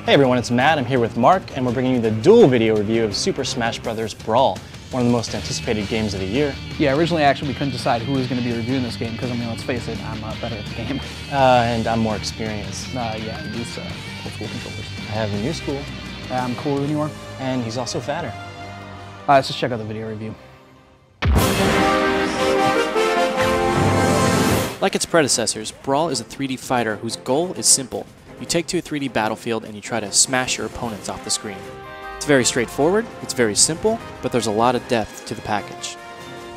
Hey everyone, it's Matt. I'm here with Mark, and we're bringing you the dual video review of Super Smash Bros. Brawl, one of the most anticipated games of the year. Yeah, originally actually we couldn't decide who was going to be reviewing this game because, I mean, let's face it, I'm better at the game. And I'm more experienced. Yeah, use old school controllers. I have a new school. I'm cooler than you are. And he's also fatter. Let's just check out the video review. Like its predecessors, Brawl is a 3D fighter whose goal is simple. You take to a 3D battlefield and you try to smash your opponents off the screen. It's very straightforward, it's very simple, but there's a lot of depth to the package.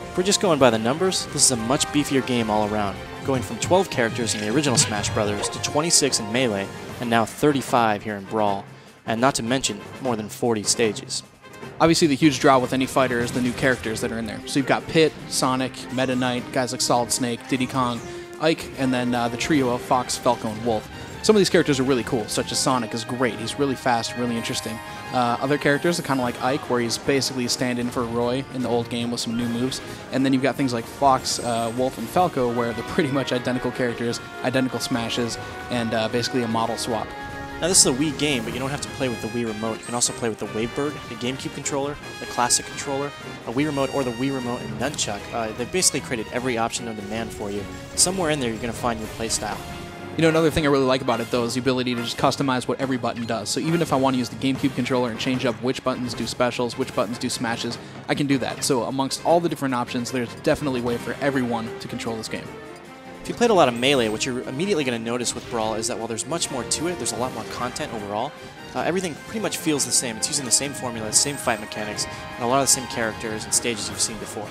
If we're just going by the numbers, this is a much beefier game all around, going from 12 characters in the original Smash Bros. To 26 in Melee, and now 35 here in Brawl, and not to mention more than 40 stages. Obviously, the huge draw with any fighter is the new characters that are in there. So you've got Pit, Sonic, Meta Knight, guys like Solid Snake, Diddy Kong, Ike, and then the trio of Fox, Falco, and Wolf. Some of these characters are really cool, such as Sonic is great. He's really fast, really interesting. Other characters are kind of like Ike, where he's basically a stand-in for Roy in the old game with some new moves. And then you've got things like Fox, Wolf, and Falco, where they're pretty much identical characters, identical smashes, and basically a model swap. Now this is a Wii game, but you don't have to play with the Wii Remote. You can also play with the Wavebird, the GameCube controller, the Classic controller, a Wii Remote, or the Wii Remote and Nunchuck. They've basically created every option known to man for you. Somewhere in there you're going to find your playstyle. You know, another thing I really like about it, though, is the ability to just customize what every button does. So even if I want to use the GameCube controller and change up which buttons do specials, which buttons do smashes, I can do that. So amongst all the different options, there's definitely a way for everyone to control this game. If you played a lot of Melee, what you're immediately going to notice with Brawl is that while there's much more to it, there's a lot more content overall, everything pretty much feels the same. It's using the same formula, the same fight mechanics, and a lot of the same characters and stages you've seen before.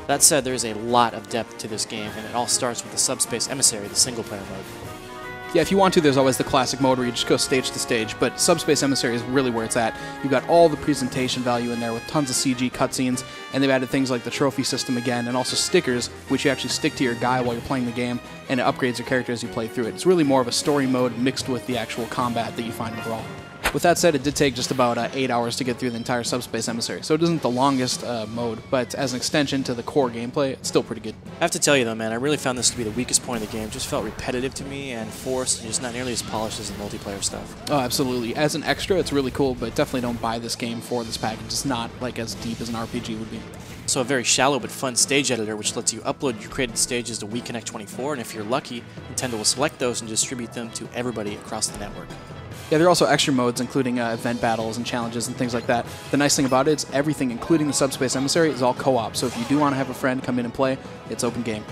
That said, there is a lot of depth to this game, and it all starts with the Subspace Emissary, the single-player mode. Yeah, if you want to, there's always the classic mode where you just go stage to stage, but Subspace Emissary is really where it's at. You've got all the presentation value in there with tons of CG cutscenes, and they've added things like the trophy system again, and also stickers, which you actually stick to your guy while you're playing the game, and it upgrades your character as you play through it. It's really more of a story mode mixed with the actual combat that you find in Brawl. With that said, it did take just about 8 hours to get through the entire Subspace Emissary, so it isn't the longest mode, but as an extension to the core gameplay, it's still pretty good. I have to tell you though, man, I really found this to be the weakest point of the game. It just felt repetitive to me and forced, and just not nearly as polished as the multiplayer stuff. Oh, absolutely. As an extra, it's really cool, but definitely don't buy this game for this package. It's not like as deep as an RPG would be. So a very shallow but fun stage editor which lets you upload your created stages to Wii Connect 24, and if you're lucky, Nintendo will select those and distribute them to everybody across the network. Yeah, there are also extra modes, including event battles and challenges and things like that. The nice thing about it is everything, including the Subspace Emissary, is all co-op. So if you do want to have a friend come in and play, it's open game.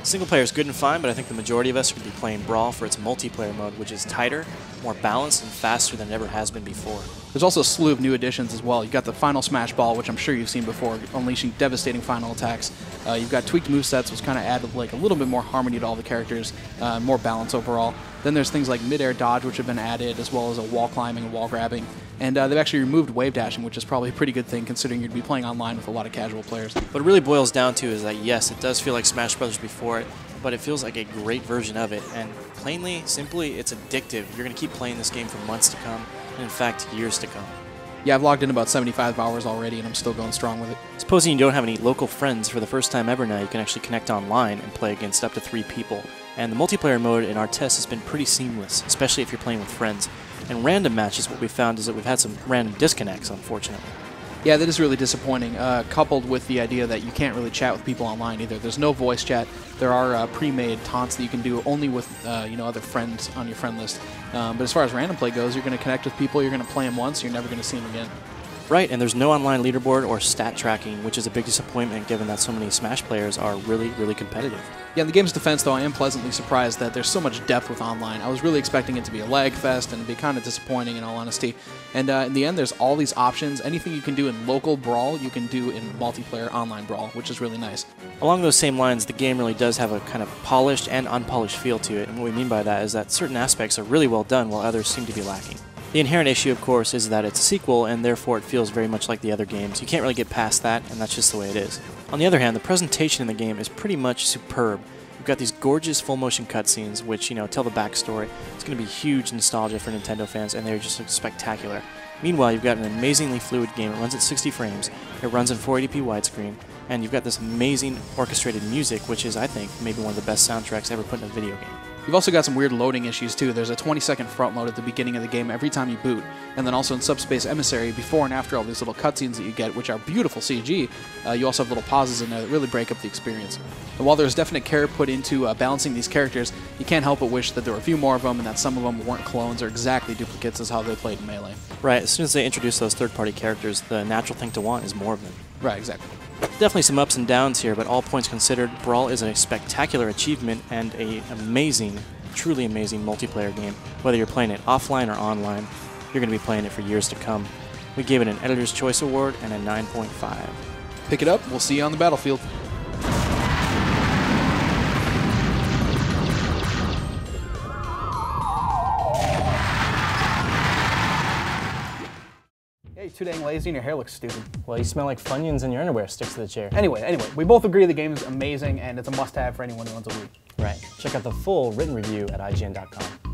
Single player is good and fine, but I think the majority of us are going to be playing Brawl for its multiplayer mode, which is tighter, more balanced, and faster than it ever has been before. There's also a slew of new additions as well. You've got the final Smash Ball, which I'm sure you've seen before, unleashing devastating final attacks. You've got tweaked movesets, which kind of added like a little bit more harmony to all the characters, more balance overall. Then there's things like mid-air dodge, which have been added, as well as a wall climbing and wall grabbing. And they've actually removed wave dashing, which is probably a pretty good thing considering you'd be playing online with a lot of casual players. What it really boils down to is that yes, it does feel like Smash Bros. Before it, but it feels like a great version of it, and plainly, simply, it's addictive. You're going to keep playing this game for months to come, and in fact, years to come. Yeah, I've logged in about 75 hours already, and I'm still going strong with it. Supposing you don't have any local friends, for the first time ever now, you can actually connect online and play against up to 3 people. And the multiplayer mode in our tests has been pretty seamless, especially if you're playing with friends. And random matches, what we found is that we've had some random disconnects, unfortunately. Yeah, that is really disappointing, coupled with the idea that you can't really chat with people online either. There's no voice chat. There are pre-made taunts that you can do only with other friends on your friend list. But as far as random play goes, you're going to connect with people, you're going to play them once, you're never going to see them again. Right, and there's no online leaderboard or stat tracking, which is a big disappointment given that so many Smash players are really, really competitive. Yeah, in the game's defense, though, I am pleasantly surprised that there's so much depth with online. I was really expecting it to be a lag fest and to be kind of disappointing, in all honesty. And in the end, there's all these options. Anything you can do in local Brawl, you can do in multiplayer online Brawl, which is really nice. Along those same lines, the game really does have a kind of polished and unpolished feel to it, and what we mean by that is that certain aspects are really well done while others seem to be lacking. The inherent issue, of course, is that it's a sequel, and therefore it feels very much like the other games. You can't really get past that, and that's just the way it is. On the other hand, the presentation in the game is pretty much superb. You've got these gorgeous full-motion cutscenes, which, tell the backstory. It's going to be huge nostalgia for Nintendo fans, and they're just spectacular. Meanwhile, you've got an amazingly fluid game. It runs at 60 frames, it runs in 480p widescreen, and you've got this amazing orchestrated music, which is, I think, maybe one of the best soundtracks ever put in a video game. You've also got some weird loading issues too. There's a 20-second front load at the beginning of the game every time you boot, and then also in Subspace Emissary, before and after all these little cutscenes that you get, which are beautiful CG, you also have little pauses in there that really break up the experience. And while there's definite care put into balancing these characters, you can't help but wish that there were a few more of them and that some of them weren't clones or exactly duplicates as how they played in Melee. Right, as soon as they introduce those third-party characters, the natural thing to want is more of them. Right, exactly. Definitely some ups and downs here, but all points considered, Brawl is a spectacular achievement and an amazing, truly amazing multiplayer game. Whether you're playing it offline or online, you're going to be playing it for years to come. We gave it an Editor's Choice Award and a 9.5. Pick it up, we'll see you on the battlefield. Yeah, you're too dang lazy and your hair looks stupid. Well, you smell like Funyuns and your underwear sticks to the chair. Anyway, we both agree the game is amazing and it's a must-have for anyone who wants a Wii. Right. Check out the full written review at IGN.com.